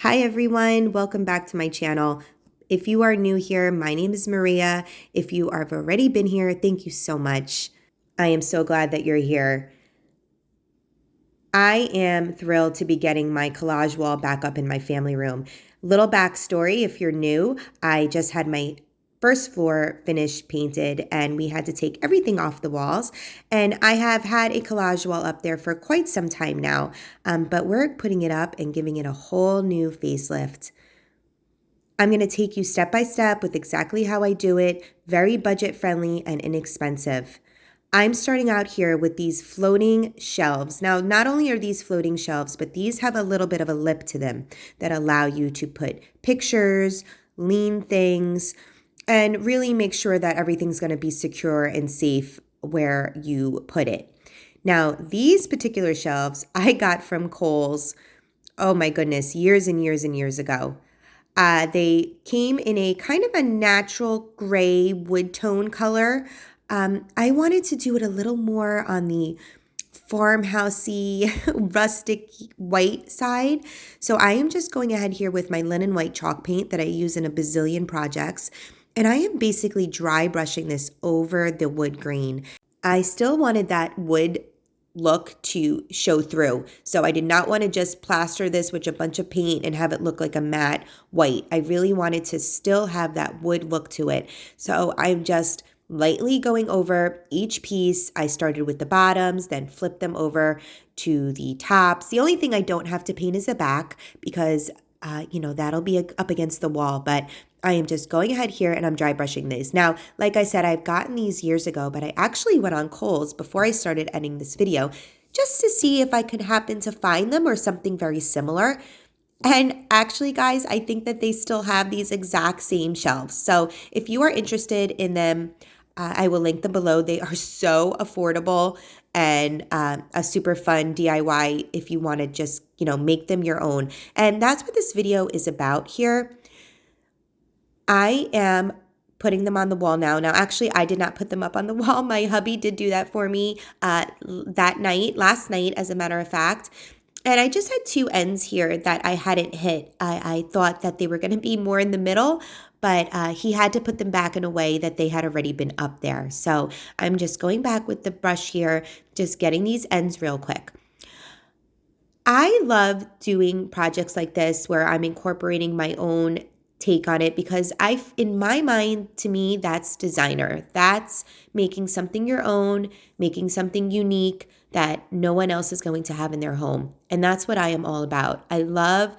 Hi everyone, welcome back to my channel. If you are new here, my name is Maria. If you have already been here, thank you so much. I am so glad that you're here. I am thrilled to be getting my collage wall back up in my family room. Little backstory, if you're new, I just had my first floor finished painted and we had to take everything off the walls. And I have had a collage wall up there for quite some time now, but we're putting it up and giving it a whole new facelift. I'm going to take you step by step with exactly how I do it, very budget friendly and inexpensive. I'm starting out here with these floating shelves. Now, not only are these floating shelves, but these have a little bit of a lip to them that allow you to put pictures, lean things, and really make sure that everything's going to be secure and safe where you put it. Now, these particular shelves I got from Kohl's, oh my goodness, years and years and years ago. They came in a kind of a natural gray wood tone color. I wanted to do it a little more on the farmhousey, rustic white side. So I am just going ahead here with my linen white chalk paint that I use in a bazillion projects. And I am basically dry brushing this over the wood grain. I still wanted that wood look to show through. So I did not want to just plaster this with a bunch of paint and have it look like a matte white. I really wanted to still have that wood look to it. So I'm just lightly going over each piece. I started with the bottoms, then flipped them over to the tops. The only thing I don't have to paint is the back because that'll be up against the wall, but I am just going ahead here and I'm dry brushing these. Now, like I said, I've gotten these years ago, but I actually went on Kohl's before I started editing this video just to see if I could happen to find them or something very similar. And actually, guys, I think that they still have these exact same shelves. So if you are interested in them, I will link them below. They are so affordable and a super fun DIY if you want to just, make them your own. And that's what this video is about here. I am putting them on the wall now. Now, actually, I did not put them up on the wall. My hubby did do that for me last night, as a matter of fact. And I just had two ends here that I hadn't hit. I thought that they were going to be more in the middle, but he had to put them back in a way that they had already been up there. So I'm just going back with the brush here, just getting these ends real quick. I love doing projects like this where I'm incorporating my own take on it because in my mind, to me, that's designer. That's making something your own, making something unique that no one else is going to have in their home. And that's what I am all about. I love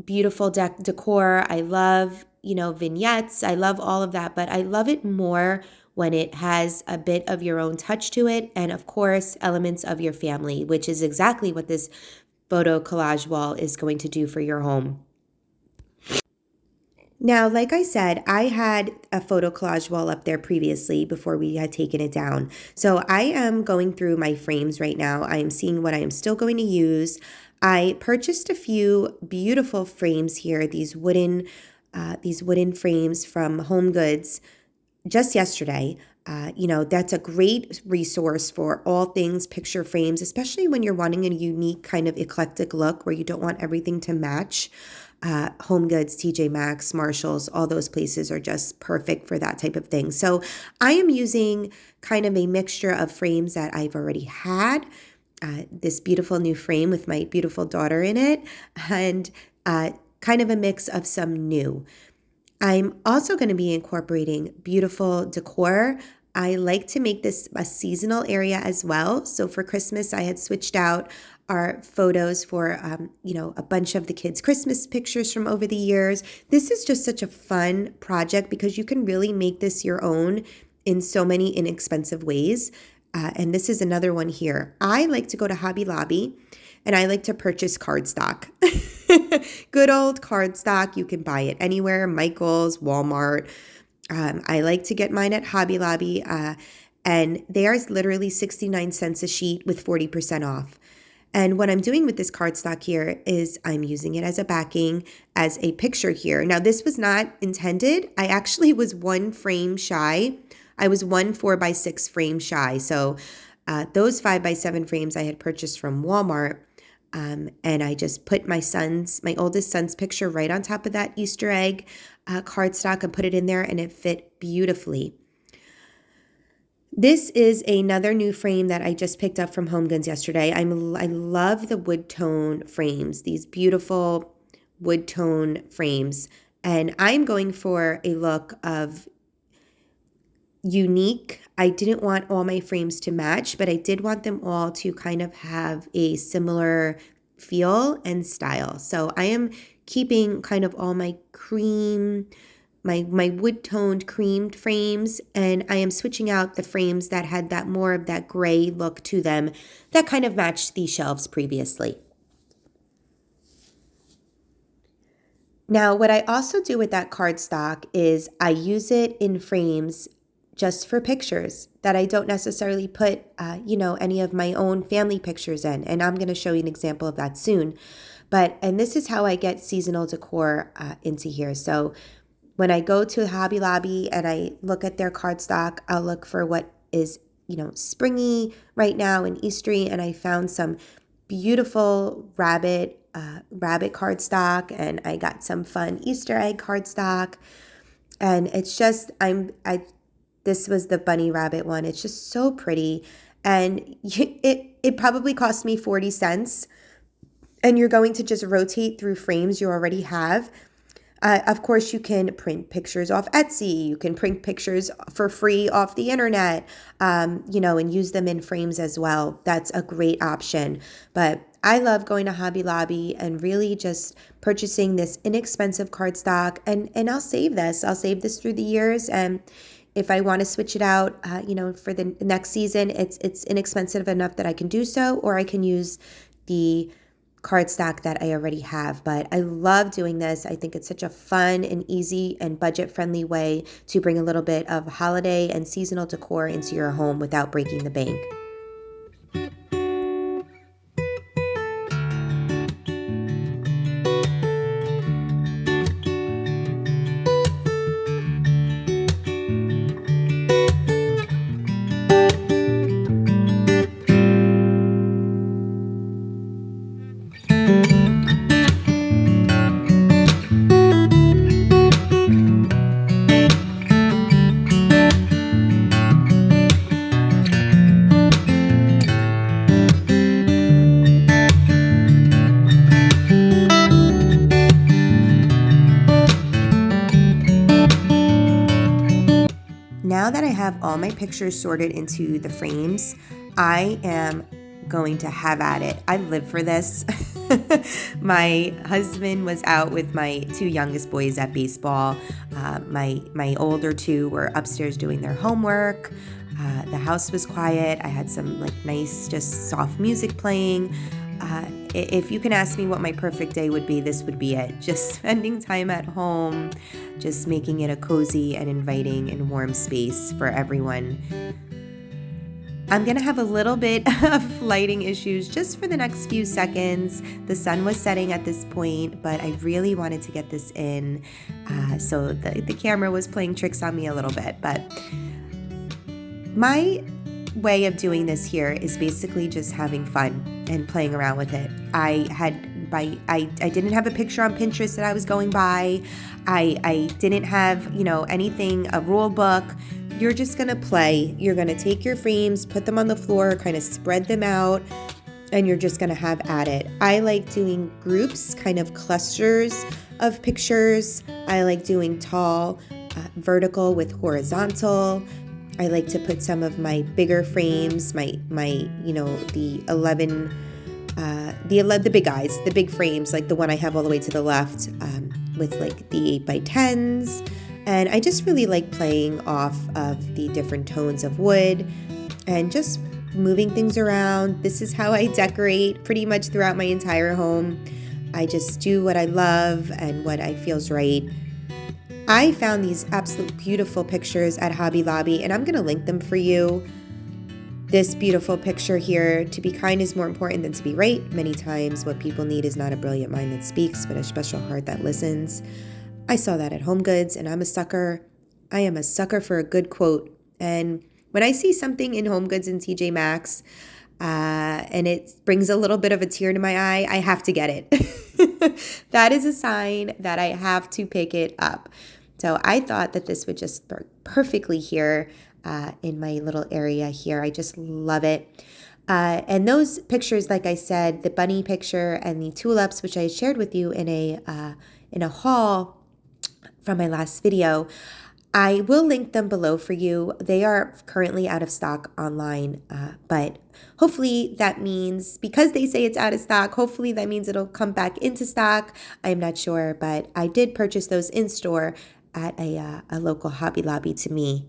beautiful decor. I love, vignettes. I love all of that, but I love it more when it has a bit of your own touch to it. And of course, elements of your family, which is exactly what this photo collage wall is going to do for your home. Now, like I said, I had a photo collage wall up there previously before we had taken it down. So I am going through my frames right now. I am seeing what I am still going to use. I purchased a few beautiful frames here, these wooden frames from Home Goods just yesterday. That's a great resource for all things picture frames, especially when you're wanting a unique kind of eclectic look where you don't want everything to match. Home Goods, TJ Maxx, Marshalls, all those places are just perfect for that type of thing. So I am using kind of a mixture of frames that I've already had. This beautiful new frame with my beautiful daughter in it, and kind of a mix of some new. I'm also going to be incorporating beautiful decor. I like to make this a seasonal area as well. So for Christmas, I had switched out our photos for, a bunch of the kids' Christmas pictures from over the years. This is just such a fun project because you can really make this your own in so many inexpensive ways. And this is another one here. I like to go to Hobby Lobby and I like to purchase cardstock. Good old cardstock. You can buy it anywhere, Michael's, Walmart. I like to get mine at Hobby Lobby, and they are literally 69 cents a sheet with 40% off. And what I'm doing with this cardstock here is I'm using it as a backing, as a picture here. Now, this was not intended. I actually was one frame shy. I was one 4x6 frame shy. So those 5x7 frames I had purchased from Walmart. And I just put my oldest son's picture right on top of that Easter egg cardstock and put it in there, and it fit beautifully. This is another new frame that I just picked up from Home Goods yesterday. I love the wood tone frames, these beautiful wood tone frames. And I'm going for a look of unique. I didn't want all my frames to match, but I did want them all to kind of have a similar feel and style. So I am keeping kind of all my my wood toned creamed frames, and I am switching out the frames that had that more of that gray look to them that kind of matched the shelves previously. Now, what I also do with that cardstock is I use it in frames just for pictures that I don't necessarily put, any of my own family pictures in. And I'm going to show you an example of that soon. And this is how I get seasonal decor into here. So when I go to Hobby Lobby and I look at their cardstock, I'll look for what is, springy right now and Eastery. And I found some beautiful rabbit cardstock, and I got some fun Easter egg cardstock. And it's just, this was the bunny rabbit one. It's just so pretty. And it probably cost me 40 cents. And you're going to just rotate through frames you already have. Of course, you can print pictures off Etsy. You can print pictures for free off the internet, and use them in frames as well. That's a great option. But I love going to Hobby Lobby and really just purchasing this inexpensive cardstock. And I'll save this. I'll save this through the years. And if I want to switch it out, for the next season, it's inexpensive enough that I can do so, or I can use the cardstock that I already have. But I love doing this. I think it's such a fun and easy and budget-friendly way to bring a little bit of holiday and seasonal decor into your home without breaking the bank. Now that I have all my pictures sorted into the frames, I am going to have at it. I live for this. My husband was out with my two youngest boys at baseball. My older two were upstairs doing their homework. The house was quiet. I had some nice, just soft music playing. If you can ask me what my perfect day would be, this would be it. Just spending time at home, just making it a cozy and inviting and warm space for everyone. I'm going to have a little bit of lighting issues just for the next few seconds. The sun was setting at this point, but I really wanted to get this in. So the camera was playing tricks on me a little bit. But my way of doing this here is basically just having fun and playing around with it. I didn't have a picture on Pinterest that I was going by. I didn't have, anything, a rule book. You're just going to play. You're going to take your frames, put them on the floor, kind of spread them out, and you're just going to have at it. I like doing groups, kind of clusters of pictures. I like doing tall, vertical with horizontal. I like to put some of my bigger frames, the 11, the big eyes, the big frames, like the one I have all the way to the left, with the 8x10s. And I just really like playing off of the different tones of wood and just moving things around. This is how I decorate pretty much throughout my entire home. I just do what I love and what I feels right. I found these absolute beautiful pictures at Hobby Lobby, and I'm going to link them for you. This beautiful picture here, to be kind is more important than to be right. Many times what people need is not a brilliant mind that speaks, but a special heart that listens. I saw that at Home Goods, and I'm a sucker. I am a sucker for a good quote. And when I see something in Home Goods and TJ Maxx, and it brings a little bit of a tear to my eye. I have to get it. That is a sign that I have to pick it up. So I thought that this would just work perfectly here in my little area here. I just love it. And those pictures, like I said, the bunny picture and the tulips, which I shared with you in a haul from my last video, I will link them below for you. They are currently out of stock online, but hopefully that means, because they say it's out of stock, hopefully that means it'll come back into stock. I'm not sure, but I did purchase those in store at a local Hobby Lobby to me.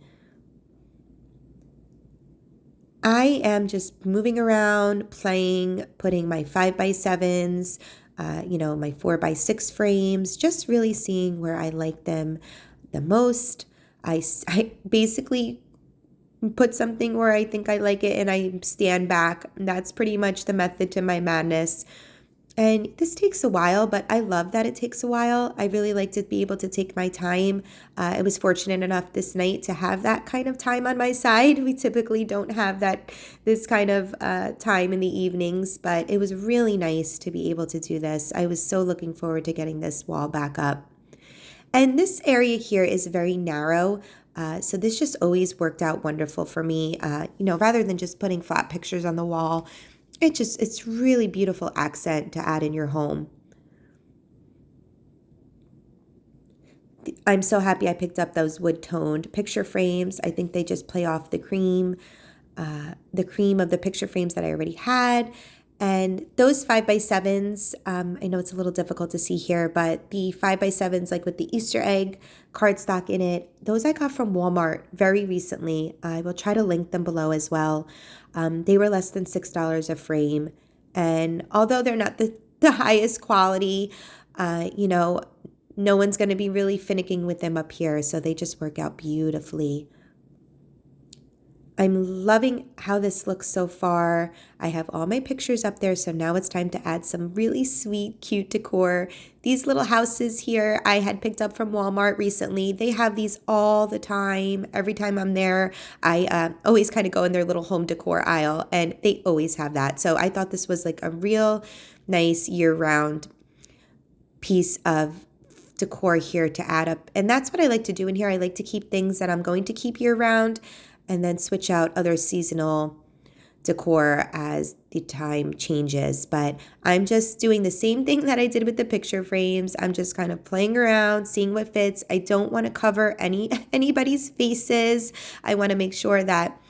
I am just moving around, playing, putting my 5x7s, my 4x6 frames, just really seeing where I like them the most. I basically put something where I think I like it and I stand back. That's pretty much the method to my madness. And this takes a while, but I love that it takes a while. I really like to be able to take my time. I was fortunate enough this night to have that kind of time on my side. We typically don't have this kind of time in the evenings, but it was really nice to be able to do this. I was so looking forward to getting this wall back up. And this area here is very narrow, so this just always worked out wonderful for me. Rather than just putting flat pictures on the wall, it's really beautiful accent to add in your home. I'm so happy I picked up those wood-toned picture frames. I think they just play off the cream of the picture frames that I already had. And those 5x7s, I know it's a little difficult to see here, but the 5x7s, like with the Easter egg cardstock in it, those I got from Walmart very recently. I will try to link them below as well. They were less than $6 a frame. And although they're not the highest quality, no one's going to be really finicking with them up here. So they just work out beautifully. I'm loving how this looks so far. I have all my pictures up there, so now it's time to add some really sweet, cute decor. These little houses here I had picked up from Walmart recently. They have these all the time. Every time I'm there, I always kind of go in their little home decor aisle, and they always have that. So I thought this was like a real nice year-round piece of decor here to add up. And that's what I like to do in here. I like to keep things that I'm going to keep year-round, and then switch out other seasonal decor as the time changes. But I'm just doing the same thing that I did with the picture frames. I'm just kind of playing around, seeing what fits. I don't want to cover anybody's faces. I want to make sure that,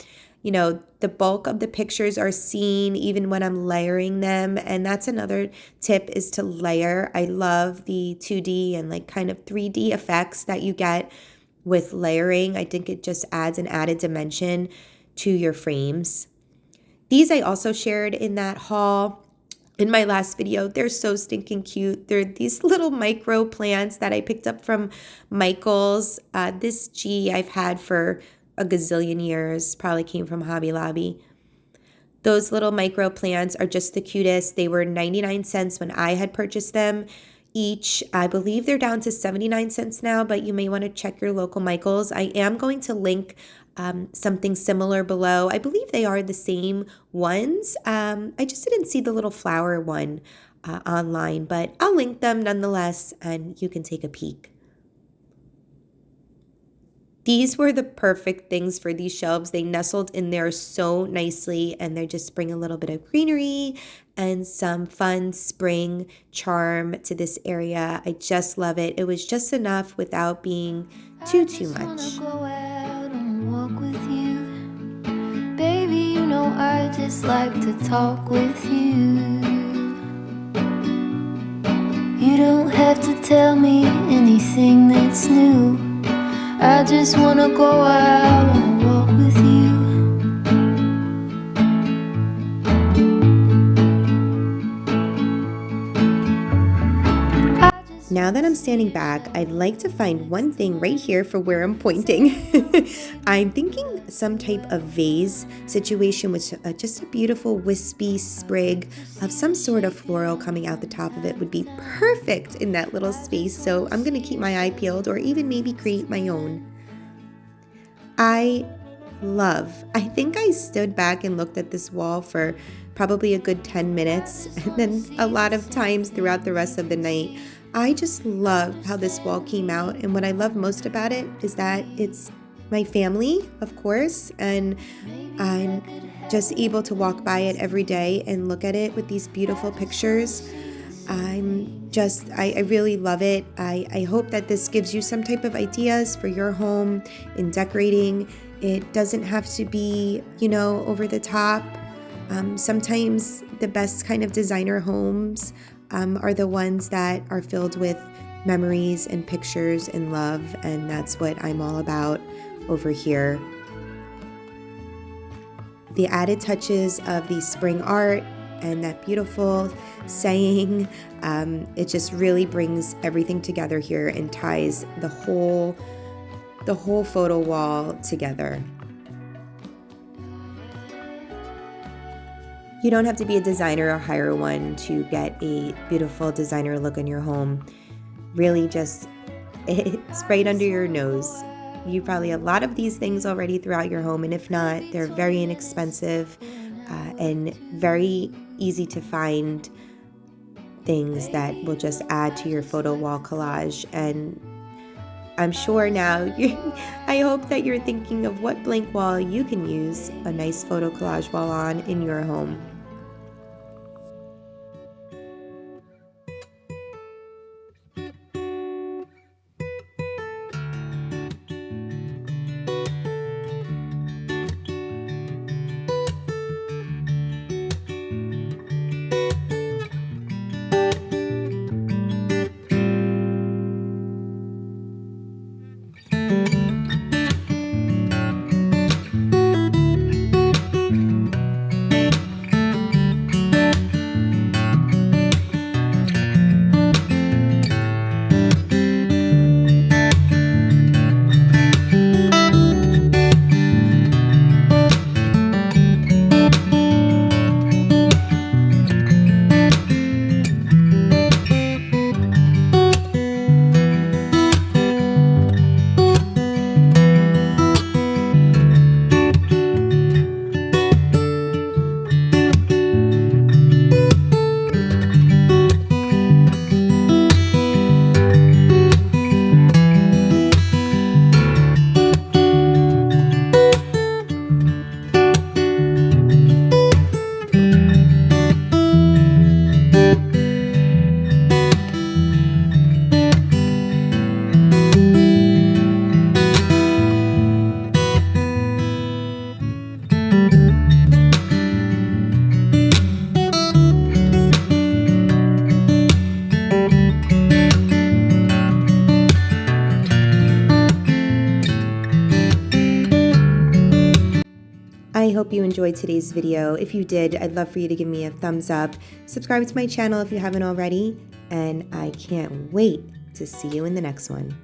the bulk of the pictures are seen even when I'm layering them. And that's another tip, is to layer. I love the 2D and like kind of 3D effects that you get with layering. I think it just adds an added dimension to your frames. These I also shared in that haul in my last video. They're so stinking cute. They're these little micro plants that I picked up from Michael's. This G I've had for a gazillion years, probably came from Hobby Lobby. Those little micro plants are just the cutest. They were 99 cents when I had purchased them each. I believe they're down to 79 cents now, but you may want to check your local Michael's. I am going to link something similar below. I believe they are the same ones. I just didn't see the little flower one online, but I'll link them nonetheless, and you can take a peek. These were the perfect things for these shelves. They nestled in there so nicely, and they just bring a little bit of greenery and some fun spring charm to this area. I just love it. It was just enough without being too much. Go out and walk with you. Baby, I just like to talk with you. You don't have to tell me anything that's new. I just wanna go out and walk with you. Now that I'm standing back, I'd like to find one thing right here for where I'm pointing. I'm thinking some type of vase situation with just a beautiful wispy sprig of some sort of floral coming out the top of it would be perfect in that little space. So I'm going to keep my eye peeled, or even maybe create my own. I love. I think I stood back and looked at this wall for probably a good 10 minutes, and then a lot of times throughout the rest of the night. I just love how this wall came out, and what I love most about it is that it's my family, of course, and I'm just able to walk by it every day and look at it with these beautiful pictures. I really love it. I hope that this gives you some type of ideas for your home in decorating. It doesn't have to be, over the top. Sometimes the best kind of designer homes are the ones that are filled with memories and pictures and love, and that's what I'm all about over here. The added touches of the spring art and that beautiful saying, it just really brings everything together here and ties the whole photo wall together. You don't have to be a designer or hire one to get a beautiful designer look in your home. Really just, it's right under your nose. You probably have a lot of these things already throughout your home, and if not, they're very inexpensive and very easy to find things that will just add to your photo wall collage. And I'm sure now, I hope that you're thinking of what blank wall you can use a nice photo collage wall on in your home. I hope you enjoyed today's video. If you did, I'd love for you to give me a thumbs up. Subscribe to my channel if you haven't already, and I can't wait to see you in the next one.